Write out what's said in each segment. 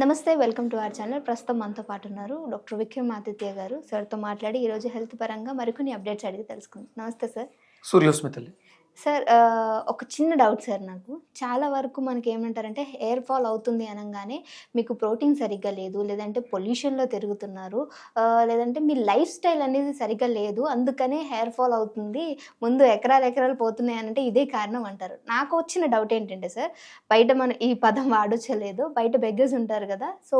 నమస్తే, welcome to our channel. ప్రస్తుతం మనతో పాటు ఉన్నారు డాక్టర్ విక్రమాదిత్య గారు. సార్తో మాట్లాడి ఈరోజు హెల్త్ పరంగా మరికొన్ని అప్డేట్స్ అడిగి తెలుసుకుందాం. నమస్తే సార్. సూర్యోస్మితల్లి. సార్, ఒక చిన్న డౌట్ సార్ నాకు. చాలా వరకు మనకి ఏమంటారంటే హెయిర్ ఫాల్ అవుతుంది అనగానే మీకు ప్రోటీన్ సరిగ్గా లేదు, లేదంటే పొల్యూషన్లో తిరుగుతున్నారు, లేదంటే మీ లైఫ్ స్టైల్ అనేది సరిగ్గా లేదు, అందుకనే హెయిర్ ఫాల్ అవుతుంది, ముందు ఎకరాలు ఎకరాలు పోతున్నాయి అంటే ఇదే కారణం అంటారు. నాకు వచ్చిన డౌట్ ఏంటంటే సార్, బయట మనం ఈ పదం వాడొచ్చలేదు, బయట బెగ్గర్స్ ఉంటారు కదా, సో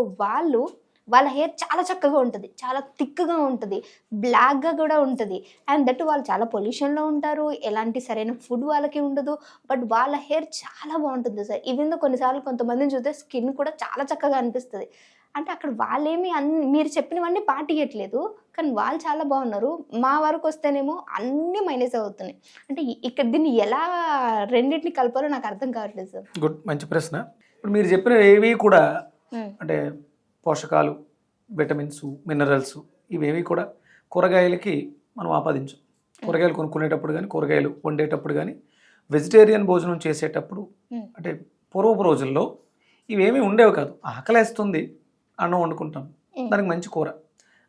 వాళ్ళ హెయిర్ చాలా చక్కగా ఉంటుంది, చాలా థిక్గా ఉంటుంది, బ్లాక్గా కూడా ఉంటుంది. అండ్ దట్ వాళ్ళు చాలా పొల్యూషన్లో ఉంటారు, ఎలాంటి సరైన ఫుడ్ వాళ్ళకి ఉండదు, బట్ వాళ్ళ హెయిర్ చాలా బాగుంటుంది సార్. ఈవెన్ కొన్నిసార్లు కొంతమందిని చూస్తే స్కిన్ కూడా చాలా చక్కగా అనిపిస్తుంది. అంటే అక్కడ వాళ్ళేమి మీరు చెప్పినవన్నీ పాటియట్లేదు, కానీ వాళ్ళు చాలా బాగున్నారు. మా వరకు వస్తేనేమో అన్నీ మైనస్ అవుతున్నాయి. అంటే ఇక్కడ దీన్ని ఎలా రెండింటిని కలపాలో నాకు అర్థం కావట్లేదు సార్. గుడ్, మంచి ప్రశ్న. ఇప్పుడు మీరు చెప్పిన ఏవి కూడా అంటే పోషకాలు, విటమిన్స్, మినరల్స్ ఇవేవి కూడా కూరగాయలకి మనం ఆపాదించాం. కూరగాయలు కొనుక్కునేటప్పుడు కానీ, కూరగాయలు వండేటప్పుడు కానీ, వెజిటేరియన్ భోజనం చేసేటప్పుడు అంటే పూర్వపు రోజుల్లో ఇవేమీ ఉండేవి కాదు. ఆకలేస్తుంది, అన్నం వండుకుంటాం, దానికి మంచి కూర,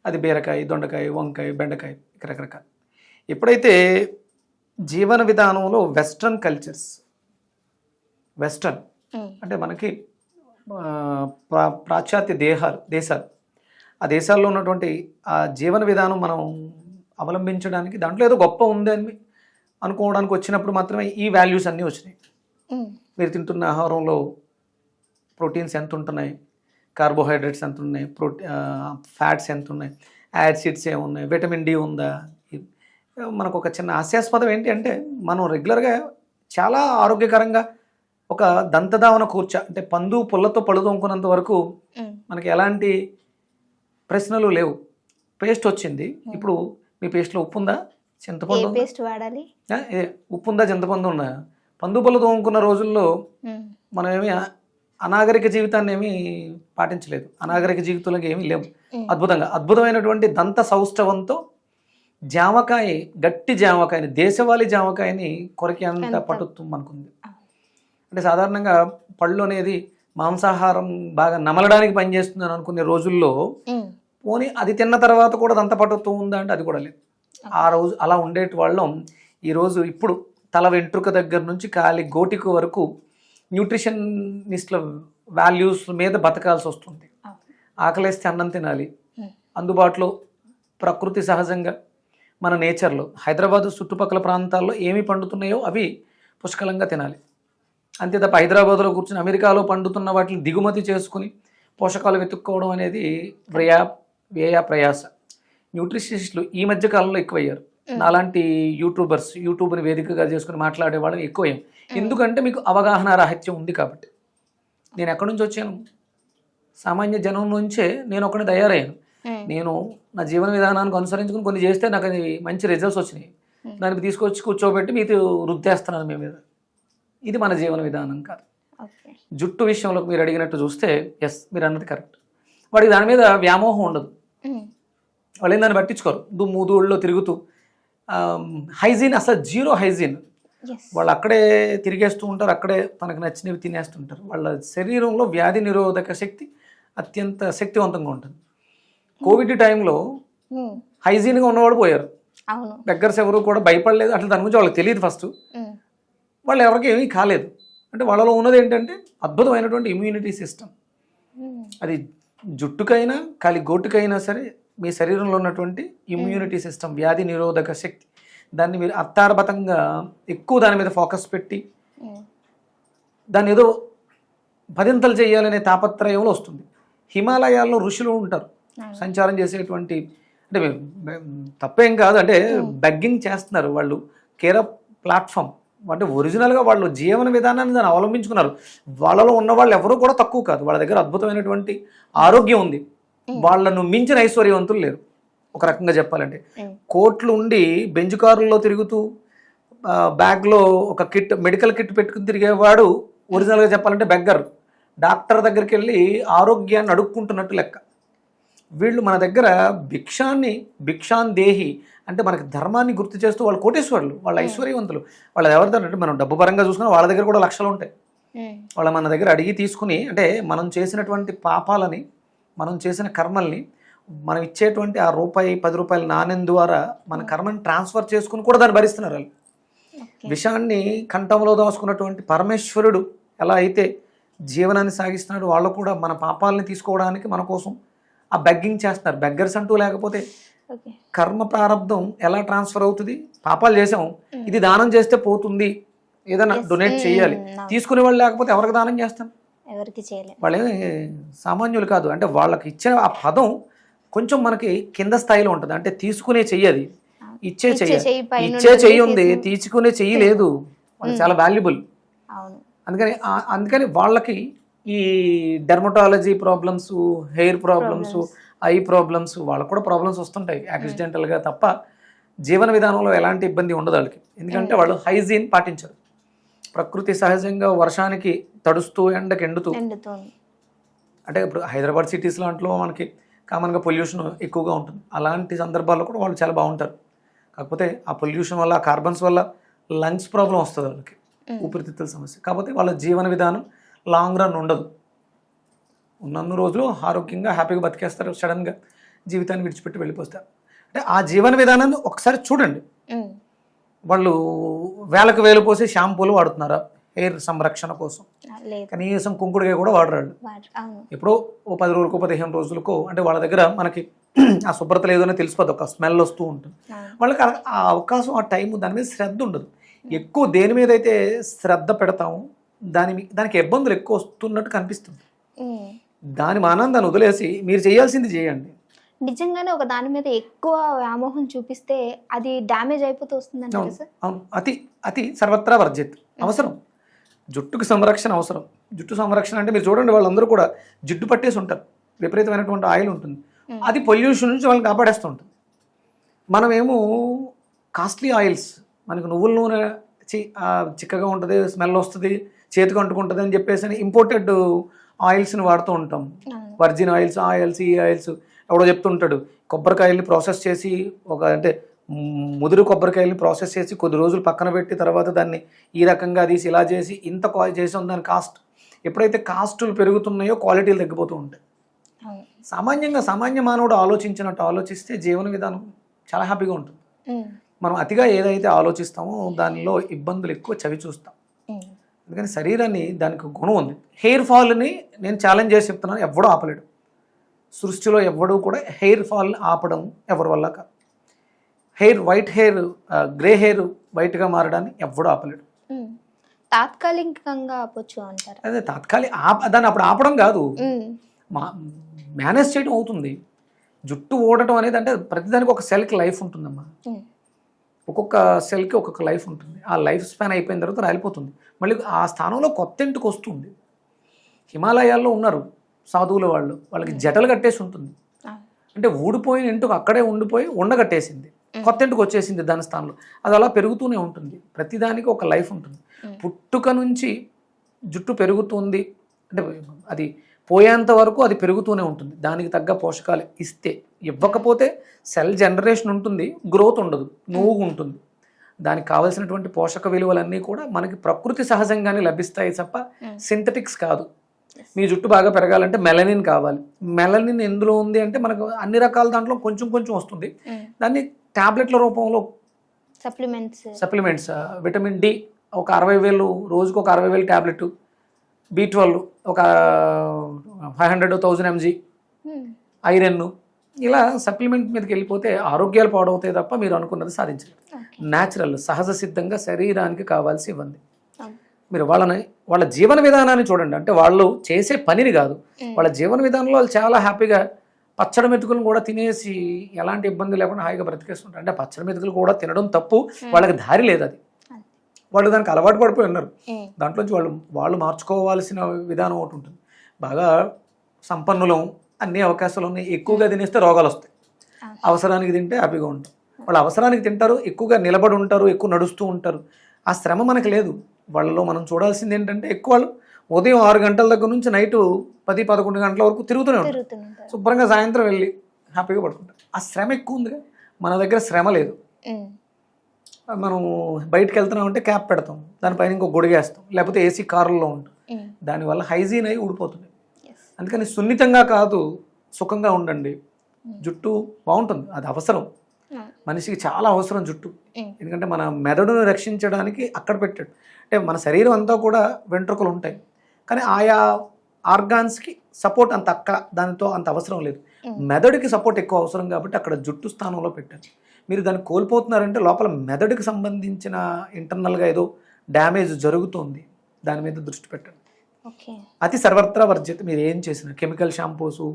అది బీరకాయ, దొండకాయ, వంకాయ, బెండకాయ, రకరకాల. ఎప్పుడైతే జీవన విధానంలో వెస్ట్రన్ కల్చర్స్, వెస్ట్రన్ అంటే మనకి పాశ్చాత్య దేశాలు, ఆ దేశాల్లో ఉన్నటువంటి ఆ జీవన విధానం మనం అవలంబించడానికి దాంట్లో ఏదో గొప్ప ఉంది అని అనుకోవడానికి వచ్చినప్పుడు మాత్రమే ఈ వాల్యూస్ అన్నీ వచ్చినాయి. మీరు తింటున్న ఆహారంలో ప్రోటీన్స్ ఎంత ఉంటున్నాయి, కార్బోహైడ్రేట్స్ ఎంత ఉన్నాయి, ఫ్యాట్స్ ఎంత ఉన్నాయి, యాసిడ్స్ ఏమున్నాయి, విటమిన్ డి ఉందా. మనకు ఒక చిన్న హాస్యాస్పదం ఏంటి అంటే, మనం రెగ్యులర్గా చాలా ఆరోగ్యకరంగా ఒక దంతధావన కూర్చ అంటే పందు పుల్లతో పళ్ళు తోముకున్నంత వరకు మనకి ఎలాంటి ప్రశ్నలు లేవు. పేస్ట్ వచ్చింది, ఇప్పుడు మీ పేస్ట్లో ఉప్పు ఉందా, చింతపండు పేస్ట్ వాడాలి, ఉప్పు ఉందా, చింతపండు ఉందా. పందు పళ్ళు తోముకున్న రోజుల్లో మనం ఏమి అనాగరిక జీవితాన్ని ఏమీ పాటించలేదు, అనాగరిక జీవితంలోకి ఏమీ లేవు. అద్భుతమైనటువంటి దంత సౌష్ఠవంతో జామకాయ, గట్టి జామకాయని, దేశవాళీ జామకాయని కొరికి అంత పట్టుతుంది మనకుంది. అంటే సాధారణంగా పళ్ళు అనేది మాంసాహారం బాగా నమలడానికి పనిచేస్తుంది అని అనుకునే రోజుల్లో పోనీ అది తిన్న తర్వాత కూడా దంత పట్టుతూ ఉందా అంటే అది కూడా లేదు. ఆ రోజు అలా ఉండేటి వాళ్ళం ఈరోజు ఇప్పుడు తల వెంట్రుక దగ్గర నుంచి కాలి గోటిక వరకు న్యూట్రిషనిస్ట్ల వాల్యూస్ మీద బతకాల్సి వస్తుంది. ఆకలేస్తే అన్నం తినాలి, అందుబాటులో ప్రకృతి సహజంగా మన నేచర్లో హైదరాబాదు చుట్టుపక్కల ప్రాంతాల్లో ఏమి పండుతున్నాయో అవి పుష్కలంగా తినాలి. అంతే తప్ప హైదరాబాద్లో కూర్చుని అమెరికాలో పండుతున్న వాటిని దిగుమతి చేసుకుని పోషకాలు వెతుక్కోవడం అనేది వ్యయ ప్రయాస. న్యూట్రిషనిస్టులు ఈ మధ్య కాలంలో ఎక్కువయ్యారు. నాలాంటి యూట్యూబ్ని వేదికగా చేసుకుని మాట్లాడే వాళ్ళని ఎక్కువయ్యాం. ఎందుకంటే మీకు అవగాహన రాహిత్యం ఉంది కాబట్టి. నేను ఎక్కడి నుంచి వచ్చాను, సామాన్య జనం నుంచే నేను ఒకటి తయారయ్యాను. నేను నా జీవన విధానానికి అనుసరించుకుని కొన్ని చేస్తే నాకు అది మంచి రిజల్ట్స్ వచ్చినాయి, దానికి తీసుకొచ్చి కూర్చోబెట్టి మీతో వృద్ధేస్తున్నాను మీ మీద. ఇది మన జీవన విధానం కాదు. జుట్టు విషయంలో మీరు అడిగినట్టు చూస్తే ఎస్, మీరు అన్నది కరెక్ట్. వాడికి దాని మీద వ్యామోహం ఉండదు, వాళ్ళు ఏం దాన్ని పట్టించుకోరు. దుమ్ము ధూళ్ళలో తిరుగుతూ హైజీన్, అసలు జీరో హైజీన్. వాళ్ళు అక్కడే తిరిగేస్తూ ఉంటారు, అక్కడే తనకు నచ్చినవి తినేస్తుంటారు. వాళ్ళ శరీరంలో వ్యాధి నిరోధక శక్తి అత్యంత శక్తివంతంగా ఉంటుంది. కోవిడ్ టైంలో హైజీన్గా ఉన్నవాళ్ళు పోయారు, బెగ్గర్స్ ఎవరు కూడా భయపడలేదు, అట్లా దాని గురించి వాళ్ళకి తెలియదు. ఫస్ట్ వాళ్ళు ఎవరికి ఏమీ కాలేదు. అంటే వాళ్ళలో ఉన్నది ఏంటంటే అద్భుతమైనటువంటి ఇమ్యూనిటీ సిస్టమ్. అది జుట్టుకైనా గోటుకైనా సరే మీ శరీరంలో ఉన్నటువంటి ఇమ్యూనిటీ సిస్టమ్, వ్యాధి నిరోధక శక్తి, దాన్ని మీరు అత్తారబతంగా ఎక్కువ దాని మీద ఫోకస్ పెట్టి దాన్ని ఏదో పదింతలు చేయాలనే తాపత్రయంలో వస్తుంది. హిమాలయాల్లో ఋషులు ఉంటారు సంచారం చేసేటువంటి, అంటే తప్పేం కాదు, అంటే బెగ్గింగ్ చేస్తున్నారు వాళ్ళు, కేర్ ఆఫ్ ప్లాట్ఫామ్. అంటే ఒరిజినల్గా వాళ్ళు జీవన విధానాన్ని దాన్ని అవలంబించుకున్నారు. వాళ్ళలో ఉన్న వాళ్ళు ఎవరూ కూడా తక్కువ కాదు, వాళ్ళ దగ్గర అద్భుతమైనటువంటి ఆరోగ్యం ఉంది. వాళ్ళను మించిన ఐశ్వర్యవంతులు లేరు. ఒక రకంగా చెప్పాలంటే కోట్లు ఉండి బెంజ్ కారుల్లో తిరుగుతూ బ్యాగ్లో ఒక మెడికల్ కిట్ పెట్టుకుని తిరిగేవాడు ఒరిజినల్గా చెప్పాలంటే బెగ్గర్. డాక్టర్ దగ్గరికి వెళ్ళి ఆరోగ్యాన్ని అడుక్కుంటున్నట్టు లెక్క. వీళ్ళు మన దగ్గర భిక్షాన్ దేహి అంటే మనకి ధర్మాన్ని గుర్తు చేస్తూ వాళ్ళు కోటేశ్వరులు, వాళ్ళ ఐశ్వర్యవంతులు. వాళ్ళు ఎవరిదంటే మనం డబ్బు పరంగా చూసుకున్నా వాళ్ళ దగ్గర కూడా లక్షలు ఉంటాయి. వాళ్ళ మన దగ్గర అడిగి తీసుకుని, అంటే మనం చేసినటువంటి పాపాలని, మనం చేసిన కర్మల్ని, మనం ఇచ్చేటువంటి ఆ రూపాయి 10 రూపాయల నాణ్యం ద్వారా మన కర్మని ట్రాన్స్ఫర్ చేసుకుని కూడా దాన్ని భరిస్తున్నారు వాళ్ళు. విషాన్ని కంఠంలో దాచుకున్నటువంటి పరమేశ్వరుడు ఎలా అయితే జీవనాన్ని సాగిస్తున్నాడు, వాళ్ళు కూడా మన పాపాలని తీసుకోవడానికి మన కోసం ఆ బెగ్గింగ్ చేస్తున్నారు. బెగ్గర్స్ అంటూ లేకపోతే కర్మ ప్రారంధం ఎలా ట్రాన్స్ఫర్ అవుతుంది? పాపాలు చేసాం, ఇది దానం చేస్తే పోతుంది, ఏదైనా డొనేట్ చేయాలి, తీసుకునే వాళ్ళు లేకపోతే ఎవరికి దానం చేస్తాం? ఎవరికి చేయలేదు. వాళ్ళేమి సామాన్యులు కాదు. అంటే వాళ్ళకి ఇచ్చిన ఆ పదం కొంచెం మనకి కింద స్థాయిలో ఉంటుంది. అంటే తీసుకునే చెయ్యది, ఇచ్చే చెయ్యి. ఇచ్చే చెయ్యి ఉంది, తీసుకునే చెయ్యి లేదు. వాళ్ళు చాలా వాల్యుబుల్. అందుకని వాళ్ళకి ఈ dermatology problems, hair problems, eye problems, వాళ్ళకు కూడా ప్రాబ్లమ్స్ వస్తుంటాయి యాక్సిడెంటల్గా. తప్ప జీవన విధానంలో ఎలాంటి ఇబ్బంది ఉండదు వాళ్ళకి. ఎందుకంటే వాళ్ళు హైజీన్ పాటించరు. ప్రకృతి సహజంగా వర్షానికి తడుస్తూ ఎండకి ఎండుతూ, అంటే ఇప్పుడు హైదరాబాద్ సిటీస్ లాంటిలో మనకి కామన్గా పొల్యూషన్ ఎక్కువగా ఉంటుంది. అలాంటి సందర్భాల్లో కూడా వాళ్ళు చాలా బాగుంటారు. కాకపోతే ఆ పొల్యూషన్ వల్ల, ఆ కార్బన్స్ వల్ల లంగ్స్ ప్రాబ్లం వస్తుంది వాళ్ళకి, ఊపిరితిత్తుల సమస్య. కాకపోతే వాళ్ళ జీవన విధానం లాంగ్ రన్ ఉండదు. ఉన్నన్ని రోజులు ఆరోగ్యంగా హ్యాపీగా బతికేస్తారు. సడన్గా జీవితాన్ని విడిచిపెట్టి వెళ్ళిపోస్తారు. అంటే ఆ జీవన విధానాన్ని ఒకసారి చూడండి. వాళ్ళు వేలకు వేలు పోసి షాంపూలు వాడుతున్నారా హెయిర్ సంరక్షణ కోసం? కనీసం కుంకుడుగా కూడా వాడరాడు. ఎప్పుడో ఓ 10 రోజులకో 15 రోజులకో, అంటే వాళ్ళ దగ్గర మనకి ఆ శుభ్రత లేదనే తెలిసిపోతుంది, ఒక స్మెల్ వస్తూ ఉంటుంది. వాళ్ళకి ఆ అవకాశం, ఆ టైం, దాని మీద శ్రద్ధ ఉండదు. ఎక్కువ దేని మీద అయితే శ్రద్ధ పెడతామో దానికి ఇబ్బందులు ఎక్కువ వస్తున్నట్టు కనిపిస్తుంది. దాని మానందాన్ని వదిలేసి మీరు చేయాల్సింది చేయండి. నిజంగానే ఒక దాని మీద ఎక్కువ వ్యామోహం చూపిస్తే అది డ్యామేజ్ అయిపోతూ వస్తుందండి. అవును, అతి సర్వత్రా వర్జిత్. అవసరం, జుట్టుకు సంరక్షణ అవసరం. జుట్టు సంరక్షణ అంటే మీరు చూడండి, వాళ్ళందరూ కూడా జిడ్డు పట్టేసి ఉంటారు, విపరీతమైనటువంటి ఆయిల్ ఉంటుంది, అది పొల్యూషన్ నుంచి వాళ్ళని కాపాడేస్తుంటుంది. మనమేమో కాస్ట్లీ ఆయిల్స్, మనకు నువ్వుల నూనె చిక్కగా ఉంటుంది, స్మెల్ వస్తుంది, చేతికి అంటుకుంటుంది అని చెప్పేసి ఇంపోర్టెడ్ ఆయిల్స్ని వాడుతూ ఉంటాం. వర్జిన్ ఆయిల్స్, ఈ ఆయిల్స్ ఎవడో చెప్తుంటాడు. కొబ్బరికాయల్ని ప్రాసెస్ చేసి, అంటే ముదురు కొబ్బరికాయల్ని ప్రాసెస్ చేసి కొద్ది రోజులు పక్కన పెట్టి తర్వాత దాన్ని ఈ రకంగా తీసి ఇలా చేసి ఇంత చేసాం, దాని కాస్ట్. ఎప్పుడైతే కాస్టులు పెరుగుతున్నాయో క్వాలిటీలు తగ్గిపోతూ ఉంటాయి. సామాన్య మానవుడు ఆలోచించినట్టు ఆలోచిస్తే జీవన విధానం చాలా హ్యాపీగా ఉంటుంది. మనం అతిగా ఏదైతే ఆలోచిస్తామో దానిలో ఇబ్బందులు ఎక్కువ చవి చూస్తాం. అందుకని శరీరాన్ని, దానికి గుణం ఉంది. హెయిర్ ఫాల్ని నేను ఛాలెంజ్ చేసి చెప్తున్నాను, ఎవడూ ఆపలేడు. సృష్టిలో ఎవడూ కూడా హెయిర్ ఫాల్ని ఆపడం ఎవరి వల్ల కాదు. వైట్ హెయిర్, గ్రే హెయిర్ వైట్గా మారడాన్ని ఎవడూ ఆపలేడు. తాత్కాలికంగా ఆపొచ్చు అంటారు. అదే దాన్ని అప్పుడు ఆపడం కాదు, మేనేజ్ చేయడం అవుతుంది. జుట్టు ఊడటం అనేది అంటే ప్రతిదానికి ఒక సెల్కి లైఫ్ ఉంటుందమ్మా. ఒక్కొక్క సెల్కి ఒక్కొక్క లైఫ్ ఉంటుంది. ఆ లైఫ్ స్పాన్ అయిపోయిన తర్వాత రాలిపోతుంది. మళ్ళీ ఆ స్థానంలో కొత్త ఇంటికి వస్తుంది. హిమాలయాల్లో ఉన్నారు సాధువుల వాళ్ళు, వాళ్ళకి జటలు కట్టేసి ఉంటుంది. అంటే ఊడిపోయిన ఇంటికి అక్కడే ఉండిపోయి ఉండగట్టేసింది, కొత్త ఇంటికి వచ్చేసింది దాని స్థానంలో. అది అలా పెరుగుతూనే ఉంటుంది. ప్రతిదానికి ఒక లైఫ్ ఉంటుంది. పుట్టుక నుంచి జుట్టు పెరుగుతుంది అంటే అది పోయేంత వరకు అది పెరుగుతూనే ఉంటుంది. దానికి తగ్గ పోషకాలు ఇవ్వకపోతే సెల్ జనరేషన్ ఉంటుంది, గ్రోత్ ఉండదు, నువ్వు ఉంటుంది. దానికి కావాల్సినటువంటి పోషక విలువలన్నీ కూడా మనకి ప్రకృతి సహజంగానే లభిస్తాయి తప్ప సింథటిక్స్ కాదు. మీ జుట్టు బాగా పెరగాలంటే మెలనిన్ కావాలి. మెలనిన్ ఎందులో ఉంది అంటే మనకు అన్ని రకాల దాంట్లో కొంచెం కొంచెం వస్తుంది. దాన్ని టాబ్లెట్ల రూపంలో సప్లిమెంట్స్, విటమిన్ డి ఒక 60,000 రోజుకు ఒక 60,000 టాబ్లెట్, B12 ఒక 500,000 mg, ఐరన్, ఇలా సప్లిమెంట్ మీదకి వెళ్ళిపోతే ఆరోగ్యాలు పాడవుతాయి తప్ప మీరు అనుకున్నది సాధించలేదు. న్యాచురల్, సహజ సిద్ధంగా శరీరానికి కావాల్సి ఇవ్వండి. మీరు వాళ్ళ జీవన విధానాన్ని చూడండి. అంటే వాళ్ళు చేసే పనిని కాదు, వాళ్ళ జీవన విధానంలో వాళ్ళు చాలా హ్యాపీగా పచ్చడి మెతుకులను కూడా తినేసి ఎలాంటి ఇబ్బంది లేకుండా హాయిగా బ్రతికేస్తుంటారు. అంటే పచ్చడి మెతుకులు కూడా తినడం తప్పు, వాళ్ళకి దారి లేదు. అది వాళ్ళు దానికి అలవాటు పడిపోయి ఉన్నారు. దాంట్లోంచి వాళ్ళు మార్చుకోవాల్సిన విధానం ఒకటి ఉంటుంది. బాగా సంపన్నులం, అన్ని అవకాశాలు ఉన్నాయి, ఎక్కువగా తినేస్తే రోగాలు వస్తాయి. అవసరానికి తింటే హ్యాపీగా ఉంటారు. వాళ్ళు అవసరానికి తింటారు, ఎక్కువగా నిలబడి ఉంటారు, ఎక్కువ నడుస్తూ ఉంటారు. ఆ శ్రమ మనకు లేదు. వాళ్ళలో మనం చూడాల్సింది ఏంటంటే ఎక్కువ వాళ్ళు ఉదయం 6 గంటల దగ్గర నుంచి నైట్ 10-11 గంటల వరకు తిరుగుతూనే ఉంటారు. శుభ్రంగా సాయంత్రం వెళ్ళి హ్యాపీగా పడుకుంటారు. ఆ శ్రమ ఎక్కువ ఉందిగా, మన దగ్గర శ్రమ లేదు. మనం బయటకు వెళ్తున్నామంటే క్యాప్ పెడతాం, దానిపైన ఇంకో గొడిగేస్తాం, లేకపోతే ఏసీ కారుల్లో ఉంటాం. దానివల్ల హైజీన్ అయి ఊడిపోతుంది. ఎస్. అందుకని సున్నితంగా కాదు, సుఖంగా ఉండండి. జుట్టు బాగుంటుంది, అది అవసరం, మనిషికి చాలా అవసరం జుట్టు. ఎందుకంటే మన మెదడును రక్షించడానికి అక్కడ పెట్టాడు. అంటే మన శరీరం అంతా కూడా వెంట్రుకలు ఉంటాయి, కానీ ఆయా ఆర్గాన్స్కి సపోర్ట్ దానితో అంత అవసరం లేదు. మెదడుకి సపోర్ట్ ఎక్కువ అవసరం కాబట్టి అక్కడ జుట్టు స్థానంలో పెట్టారు. మీరు దాన్ని కోల్పోతున్నారంటే లోపల మెదడుకి సంబంధించిన ఇంటర్నల్గా ఏదో డ్యామేజ్ జరుగుతుంది, దాని మీద దృష్టి పెట్టండి. ఓకే. అతి సర్వత్రా వర్జిత. మీరు ఏం చేసిన కెమికల్ షాంపూసు,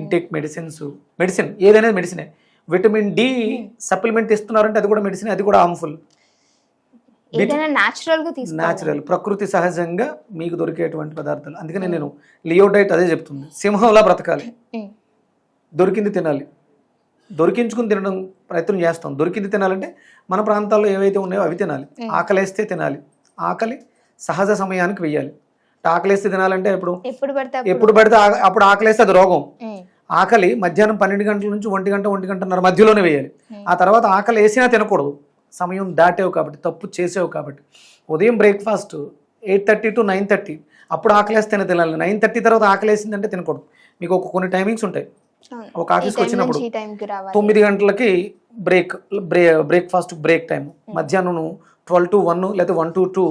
ఇంటేక్ మెడిసిన్ ఏదైనా మెడిసినే. విటమిన్ డి సప్లిమెంట్ ఇస్తున్నారంటే అది కూడా మెడిసిన్, అది కూడా హార్మ్ఫుల్. ఏదైనా న్యాచురల్గా న్యాచురల్ ప్రకృతి సహజంగా మీకు దొరికేటువంటి పదార్థాలు. అందుకని నేను లియో డైట్ అదే చెప్తుంది, సింహంలా బ్రతకాలి, దొరికింది తినాలి, దొరికించుకుని తినడం ప్రయత్నం చేస్తాం. దొరికింది తినాలంటే మన ప్రాంతాల్లో ఏవైతే ఉన్నాయో అవి తినాలి. ఆకలేస్తే తినాలి, ఆకలి సహజ సమయానికి వెయ్యాలి. ఆకలేస్తే తినాలంటే ఎప్పుడు పడితే అప్పుడు ఆకలేస్తే అది రోగం. ఆకలి మధ్యాహ్నం 12 గంటల నుంచి 1 గంట 1 గంటన్నర మధ్యలోనే వేయాలి. ఆ తర్వాత ఆకలి వేసినా తినకూడదు, సమయం దాటేవు కాబట్టి, తప్పు చేసేవు కాబట్టి. ఉదయం బ్రేక్ఫాస్ట్ 8:30 to 9:30, అప్పుడు ఆకలేస్తేనే తినాలి. 9:30 తర్వాత ఆకలేసిందంటే తినకూడదు. మీకు కొన్ని టైమింగ్స్ ఉంటాయి. ఒక ఆఫీస్కి వచ్చినప్పుడు 9 గంటలకి బ్రేక్ఫాస్ట్ బ్రేక్ టైం, మధ్యాహ్నం 12 to 1 లేదా 1 to 2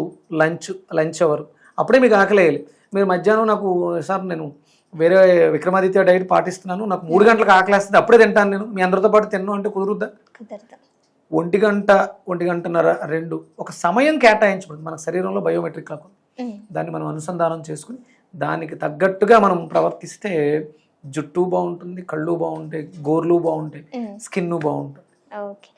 లంచ్ అవర్, అప్పుడే మీకు ఆకలి వేయాలి. మీరు మధ్యాహ్నం నాకు సార్ నేను వేరే విక్రమాదిత్య డైట్ పాటిస్తున్నాను, నాకు 3 గంటలకు ఆకలేస్తుంది, అప్పుడే తింటాను నేను, మీ అందరితో పాటు తిన్నాను అంటే కుదురుద్దా? 1 గంట 1 గంటన్నర 2 ఒక సమయం కేటాయించబడింది మన శరీరంలో బయోమెట్రిక్ లాగా. దాన్ని మనం అనుసంధానం చేసుకుని దానికి తగ్గట్టుగా మనం ప్రవర్తిస్తే జుట్టు బాగుంటుంది, కళ్ళు బాగుంటాయి, గోర్లు బాగుంటాయి, స్కిన్ బాగుంటుంది. ఓకే.